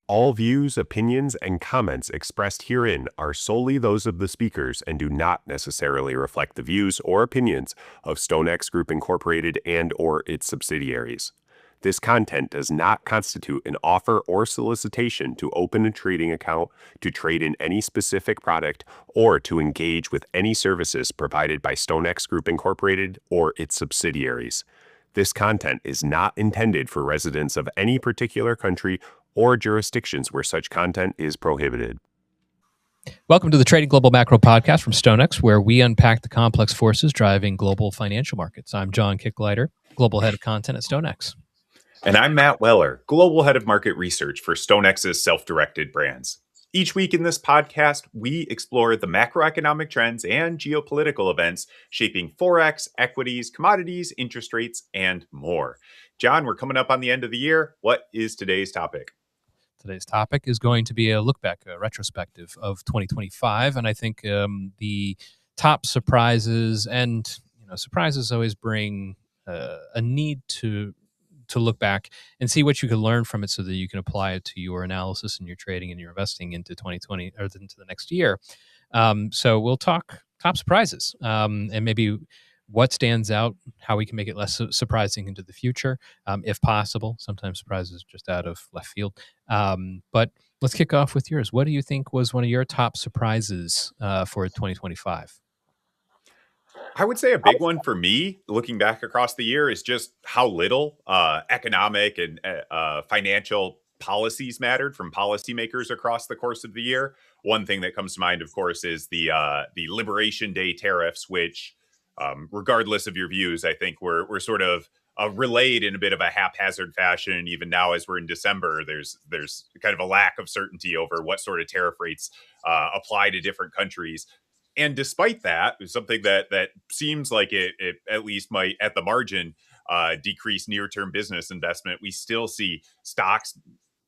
All views, opinions, and comments expressed herein are solely those of the speakers and do not necessarily reflect the views or opinions of StoneX Group Incorporated and/or its subsidiaries. This content does not constitute an offer or solicitation to open a trading account, to trade in any specific product, or to engage with any services provided by StoneX Group Incorporated or its subsidiaries. This content is not intended for residents of any particular country or jurisdictions where such content is prohibited. Welcome to the Trading Global Macro Podcast from StoneX, where we unpack the complex forces driving global financial markets. I'm John Kicklighter, Global Head of Content at StoneX. And I'm Matt Weller, Global Head of Market Research for StoneX's self-directed brands. Each week in this podcast, we explore the macroeconomic trends and geopolitical events shaping Forex, equities, commodities, interest rates, and more. John, we're coming up on the end of the year. What is today's topic? Today's topic is going to be a look back, a retrospective of 2025. And I think the top surprises, and surprises always bring a need to look back and see what you can learn from it so that you can apply it to your analysis and your trading and your investing into 2020 or into the next year. So we'll talk top surprises and maybe what stands out, how we can make it less surprising into the future, if possible. Sometimes surprises just out of left field. But let's kick off with yours. What do you think was one of your top surprises for 2025? I would say a big one for me, looking back across the year, is just how little economic and financial policies mattered from policymakers across the course of the year. One thing that comes to mind, of course, is the Liberation Day tariffs, which, regardless of your views, I think we're sort of relayed in a bit of a haphazard fashion. Even now, as we're in December, there's kind of a lack of certainty over what sort of tariff rates apply to different countries. And despite that, something that seems like it at least might, at the margin, decrease near-term business investment, we still see stocks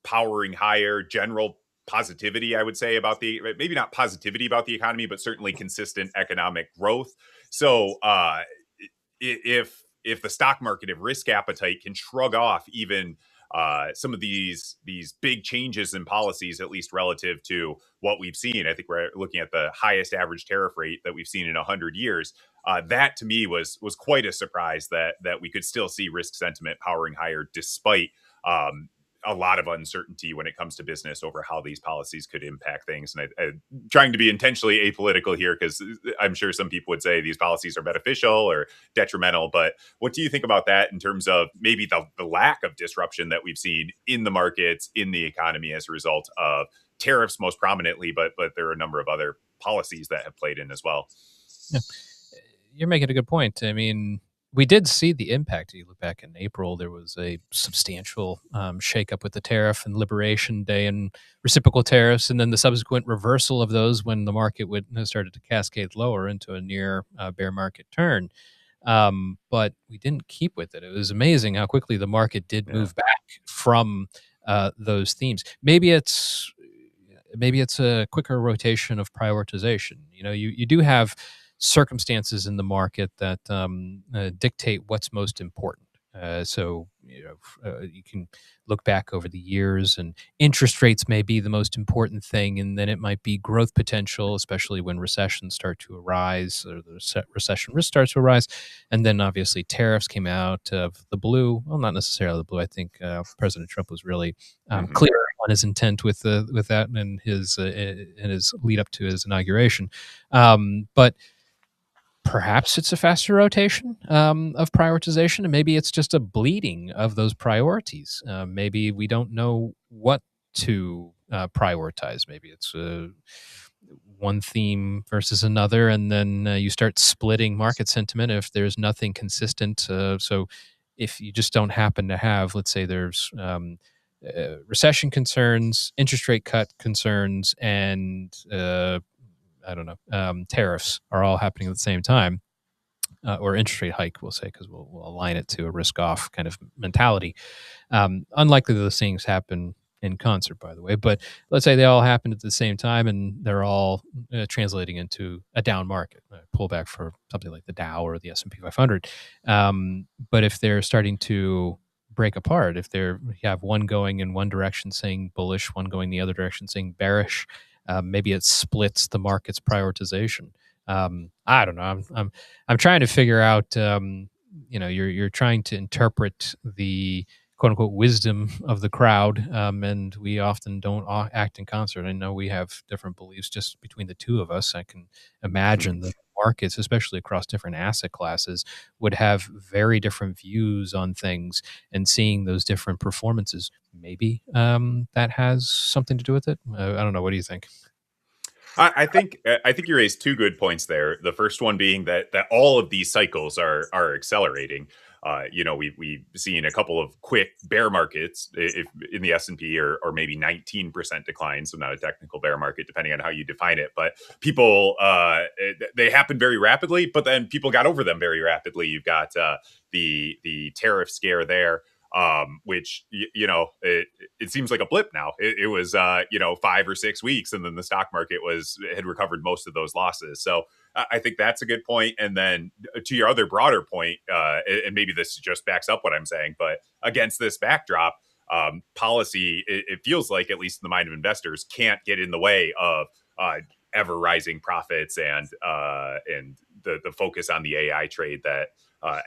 powering higher, general positivity, I would say, about maybe not positivity about the economy, but certainly consistent economic growth. So if the stock market, if risk appetite can shrug off even some of these big changes in policies, at least relative to what we've seen. I think we're looking at the highest average tariff rate that we've seen in 100 years. That to me was quite a surprise that we could still see risk sentiment powering higher despite a lot of uncertainty when it comes to business over how these policies could impact things. And I'm trying to be intentionally apolitical here because I'm sure some people would say these policies are beneficial or detrimental. But what do you think about that in terms of maybe the lack of disruption that we've seen in the markets, in the economy as a result of tariffs most prominently, but there are a number of other policies that have played in as well? Yeah. You're making a good point. I mean, we did see the impact. You look back in April, there was a substantial shakeup with the tariff and Liberation Day and reciprocal tariffs, and then the subsequent reversal of those when the market started to cascade lower into a near bear market turn. But we didn't keep with it. It was amazing how quickly the market did move back from those themes. Maybe it's a quicker rotation of prioritization. You do have circumstances in the market that dictate what's most important. So you can look back over the years, and interest rates may be the most important thing, and then it might be growth potential, especially when recessions start to arise or the recession risk starts to arise. And then obviously tariffs came out of the blue. Well, not necessarily the blue. I think President Trump was really clear on his intent with that and his lead up to his inauguration. But perhaps it's a faster rotation of prioritization, and maybe it's just a bleeding of those priorities. Maybe we don't know what to prioritize. Maybe it's one theme versus another, and then you start splitting market sentiment if there's nothing consistent. So if you just don't happen to have, let's say there's recession concerns, interest rate cut concerns, and tariffs are all happening at the same time, or interest rate hike, we'll say, because we'll align it to a risk-off kind of mentality. Unlikely those things happen in concert, by the way, but let's say they all happened at the same time and they're all translating into a down market, a pullback for something like the Dow or the S&P 500. But if they're starting to break apart. If you have one going in one direction saying bullish, one going the other direction saying bearish, maybe it splits the market's prioritization. I don't know. I'm trying to figure out. You're trying to interpret the quote unquote wisdom of the crowd, and we often don't act in concert. I know we have different beliefs just between the two of us. I can imagine the markets, especially across different asset classes, would have very different views on things, and seeing those different performances, maybe that has something to do with it. I don't know. What do you think? I think you raised two good points there. The first one being that all of these cycles are accelerating. We've seen a couple of quick bear markets if in the S&P, or maybe 19% decline, so not a technical bear market depending on how you define it. But people they happen very rapidly, but then people got over them very rapidly. You've got the tariff scare there, which it seems like a blip now. It was 5 or 6 weeks, and then the stock market had recovered most of those losses. So I think that's a good point. And then to your other broader point, and maybe this just backs up what I'm saying, but against this backdrop, policy, it feels like, at least in the mind of investors, can't get in the way of ever rising profits and the focus on the AI trade that,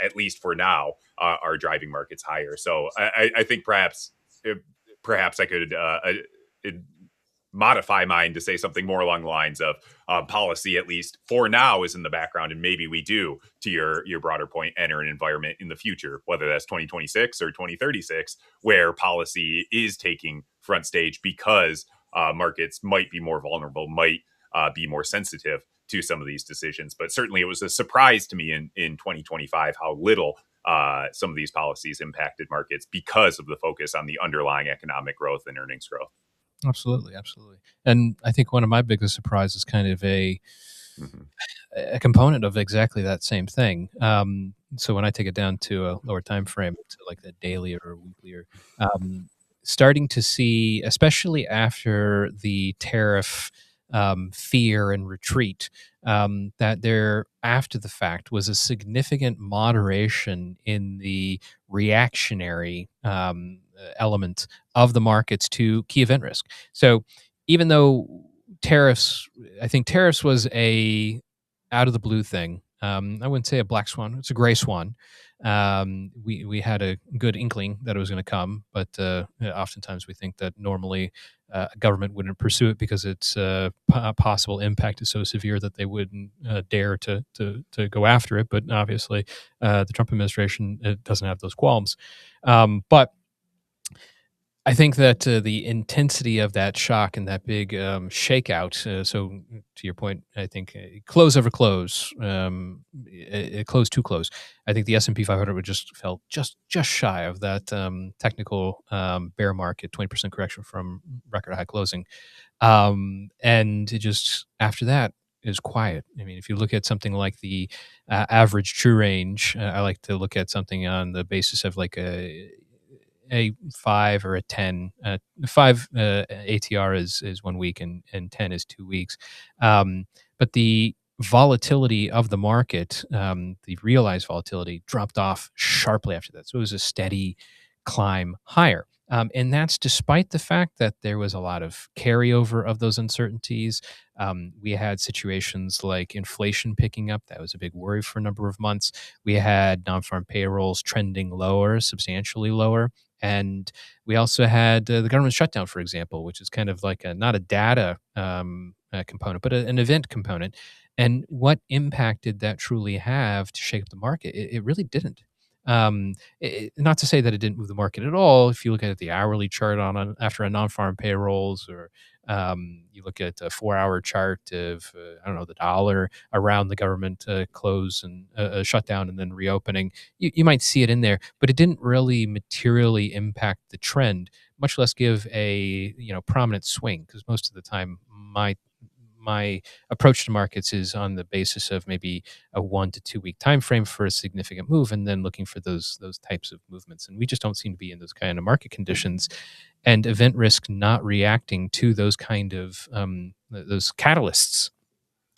at least for now, are driving markets higher. So I think perhaps I could modify mine to say something more along the lines of policy, at least for now, is in the background, and maybe we do, to your broader point, enter an environment in the future, whether that's 2026 or 2036, where policy is taking front stage because markets might be more vulnerable, might be more sensitive to some of these decisions. But certainly it was a surprise to me in 2025 how little some of these policies impacted markets because of the focus on the underlying economic growth and earnings growth. Absolutely, absolutely. And I think one of my biggest surprises is kind of a Mm-hmm. component of exactly that same thing. So when I take it down to a lower time frame, to like the daily or weekly, or starting to see, especially after the tariff fear and retreat, that there, after the fact, was a significant moderation in the reactionary element of the markets to key event risk. So even though tariffs, I think tariffs was a out of the blue thing. I wouldn't say a black swan; it's a gray swan. We had a good inkling that it was going to come, but oftentimes we think that normally a government wouldn't pursue it because its possible impact is so severe that they wouldn't dare to go after it. But obviously, the Trump administration, it doesn't have those qualms. But I think that the intensity of that shock and that big shakeout. So, to your point, I think close over close, close to close. I think the S&P 500 would just fell just shy of that technical bear market, 20% correction from record high closing, and it just after that is quiet. I mean, if you look at something like the average true range, I like to look at something on the basis of like a 5 or a 10. 5 ATR is 1 week, and 10 is 2 weeks. But the volatility of the market, the realized volatility, dropped off sharply after that. So it was a steady climb higher. And that's despite the fact that there was a lot of carryover of those uncertainties. We had situations like inflation picking up. That was a big worry for a number of months. We had non-farm payrolls trending lower, substantially lower. And we also had the government shutdown, for example, which is kind of like not a data component, but an event component. And what impact did that truly have to shake up the market? It really didn't. Not to say that it didn't move the market at all. If you look at the hourly chart after a non-farm payrolls, or you look at a 4-hour chart of I don't know, the dollar around the government close and shutdown and then reopening, you might see it in there, but it didn't really materially impact the trend, much less give a prominent swing. Because most of the time, my approach to markets is on the basis of maybe a 1 to 2 week time frame for a significant move, and then looking for those types of movements. And we just don't seem to be in those kind of market conditions, and event risk not reacting to those kind of those catalysts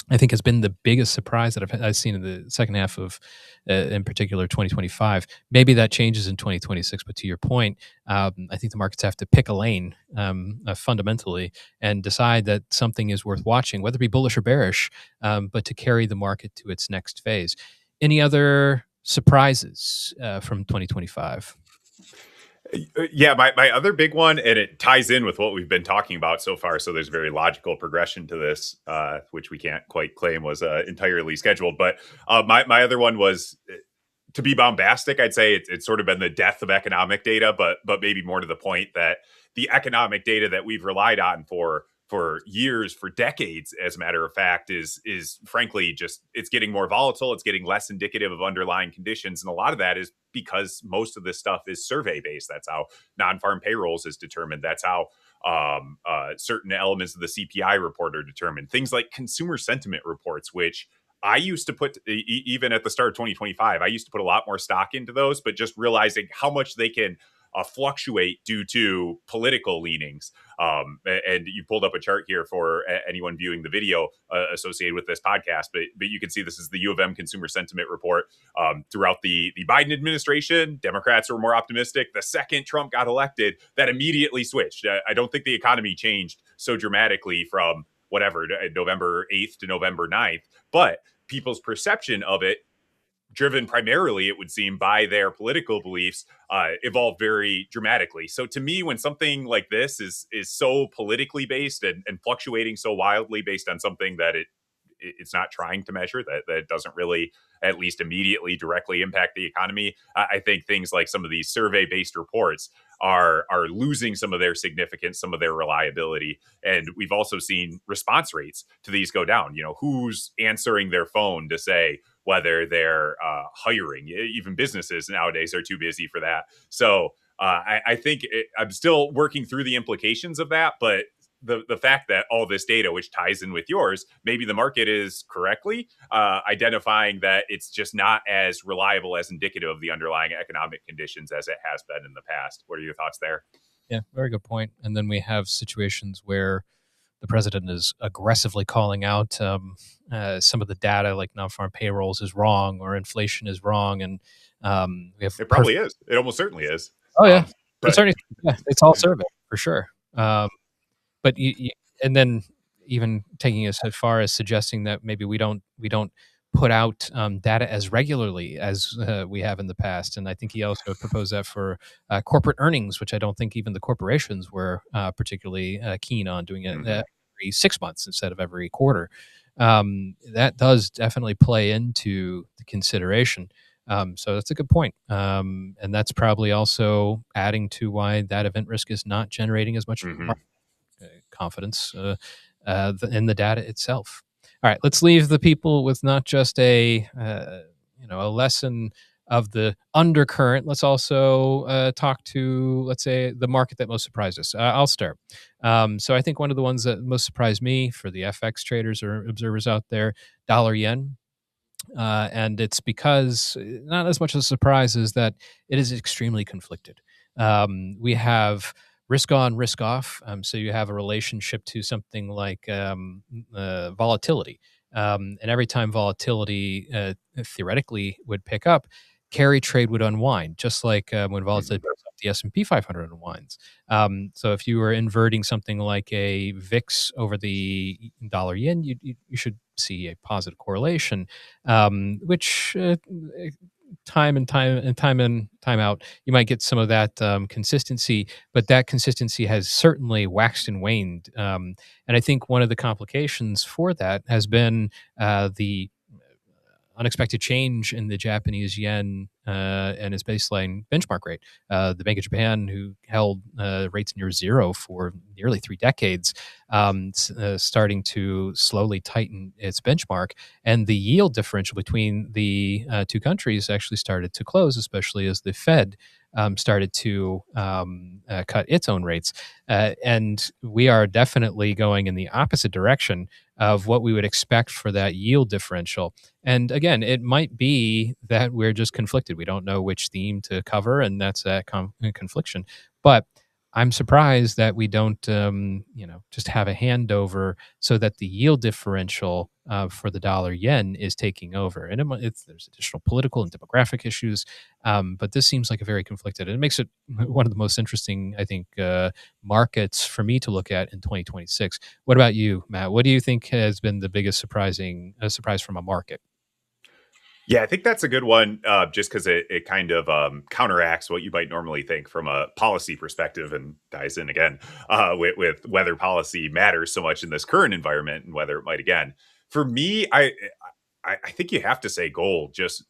I think has been the biggest surprise that I've seen in the second half of, in particular, 2025. Maybe that changes in 2026, but to your point, I think the markets have to pick a lane fundamentally and decide that something is worth watching, whether it be bullish or bearish, but to carry the market to its next phase. Any other surprises from 2025? Yeah, my other big one, and it ties in with what we've been talking about so far. So there's a very logical progression to this, which we can't quite claim was entirely scheduled. But my other one was to be bombastic. I'd say it's sort of been the death of economic data, but maybe more to the point that the economic data that we've relied on for years, for decades, as a matter of fact, is frankly just it's getting more volatile. It's getting less indicative of underlying conditions, and a lot of that is because most of this stuff is survey based. That's how non-farm payrolls is determined. That's how certain elements of the CPI report are determined. Things like consumer sentiment reports, which I used to put, even at the start of 2025, I used to put a lot more stock into those, but just realizing how much they can fluctuate due to political leanings. And you pulled up a chart here for anyone viewing the video associated with this podcast, but you can see this is the U of M consumer sentiment report. Throughout the Biden administration, Democrats were more optimistic. The second Trump got elected, that immediately switched. I don't think the economy changed so dramatically from whatever, November 8th to November 9th, but people's perception of it, driven primarily, it would seem, by their political beliefs, evolved very dramatically. So to me, when something like this is so politically based and fluctuating so wildly based on something that it's not trying to measure, that it doesn't really at least immediately directly impact the economy, I think things like some of these survey based reports are losing some of their significance, some of their reliability. And we've also seen response rates to these go down. Who's answering their phone to say whether they're hiring? Even businesses nowadays are too busy for that. So I think I'm still working through the implications of that, but the fact that all this data, which ties in with yours, maybe the market is correctly identifying that it's just not as reliable as indicative of the underlying economic conditions as it has been in the past. What are your thoughts there? Yeah, very good point. And then we have situations where the president is aggressively calling out some of the data, like non-farm payrolls is wrong or inflation is wrong, and we have It probably is. It almost certainly is. Oh yeah, But it's already it's all survey for sure. But and then even taking us as far as suggesting that maybe we don't put out data as regularly as we have in the past. And I think he also proposed that for corporate earnings, which I don't think even the corporations were particularly keen on doing it every 6 months instead of every quarter. That does definitely play into the consideration. So that's a good point. And that's probably also adding to why that event risk is not generating as much confidence in the data itself. All right, let's leave the people with not just a lesson of the undercurrent. Let's also talk to, let's say, the market that most surprised us. I'll start. So I think one of the ones that most surprised me for the FX traders or observers out there, dollar yen. And it's because not as much of a surprise as that it is extremely conflicted. We have risk on, risk off. So you have a relationship to something like volatility. And every time volatility theoretically would pick up, carry trade would unwind, just like when volatility goes up, the S&P 500 unwinds. So if you were inverting something like a VIX over the dollar yen, you should see a positive correlation, which time and time out, you might get some of that consistency, but that consistency has certainly waxed and waned. And I think one of the complications for that has been the unexpected change in the Japanese yen and its baseline benchmark rate. The Bank of Japan, who held rates near zero for nearly 3 decades, starting to slowly tighten its benchmark. And the yield differential between the two countries actually started to close, especially as the Fed started to cut its own rates. And we are definitely going in the opposite direction of what we would expect for that yield differential. And again, it might be that we're just conflicted. We don't know which theme to cover, and that's that confliction. But I'm surprised that we don't, just have a handover so that the yield differential for the dollar yen is taking over. And there's additional political and demographic issues. But this seems like a very conflicted, and it makes it one of the most interesting, I think, markets for me to look at in 2026. What about you, Matt? What do you think has been the biggest surprise from a market? Yeah, I think that's a good one, just because it kind of counteracts what you might normally think from a policy perspective, and ties in again with whether policy matters so much in this current environment and whether it might again. For me, I think you have to say gold. Just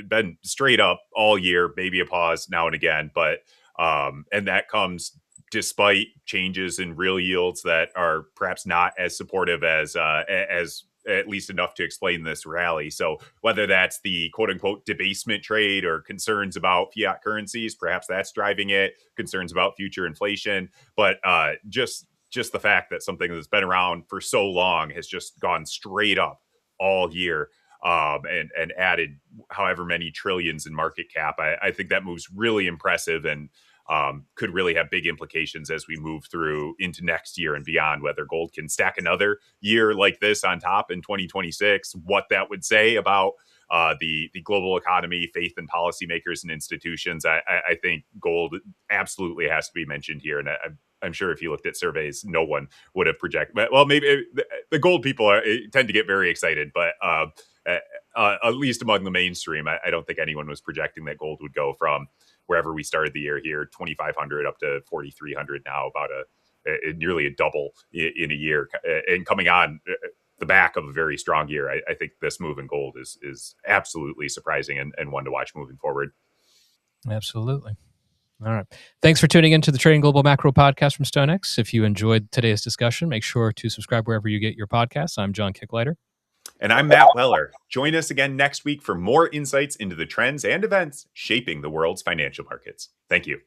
been straight up all year, maybe a pause now and again, but and that comes despite changes in real yields that are perhaps not as supportive as at least enough to explain this rally. So whether that's the quote unquote debasement trade or concerns about fiat currencies, perhaps that's driving it, concerns about future inflation, but just the fact that something that's been around for so long has just gone straight up all year, and added however many trillions in market cap. I think that move's really impressive, and could really have big implications as we move through into next year and beyond. Whether gold can stack another year like this on top in 2026, what that would say about the global economy, faith in policymakers and institutions. I think gold absolutely has to be mentioned here, and I'm sure if you looked at surveys, no one would have projected. Well, maybe the gold people tend to get very excited, but at least among the mainstream, I don't think anyone was projecting that gold would go from wherever we started the year here, 2,500 up to 4,300 now, about nearly a double in a year, and coming on the back of a very strong year. I think this move in gold is absolutely surprising, and one to watch moving forward. Absolutely. All right. Thanks for tuning into the Trading Global Macro podcast from StoneX. If you enjoyed today's discussion, make sure to subscribe wherever you get your podcasts. I'm John Kicklighter. And I'm Matt Weller. Join us again next week for more insights into the trends and events shaping the world's financial markets. Thank you.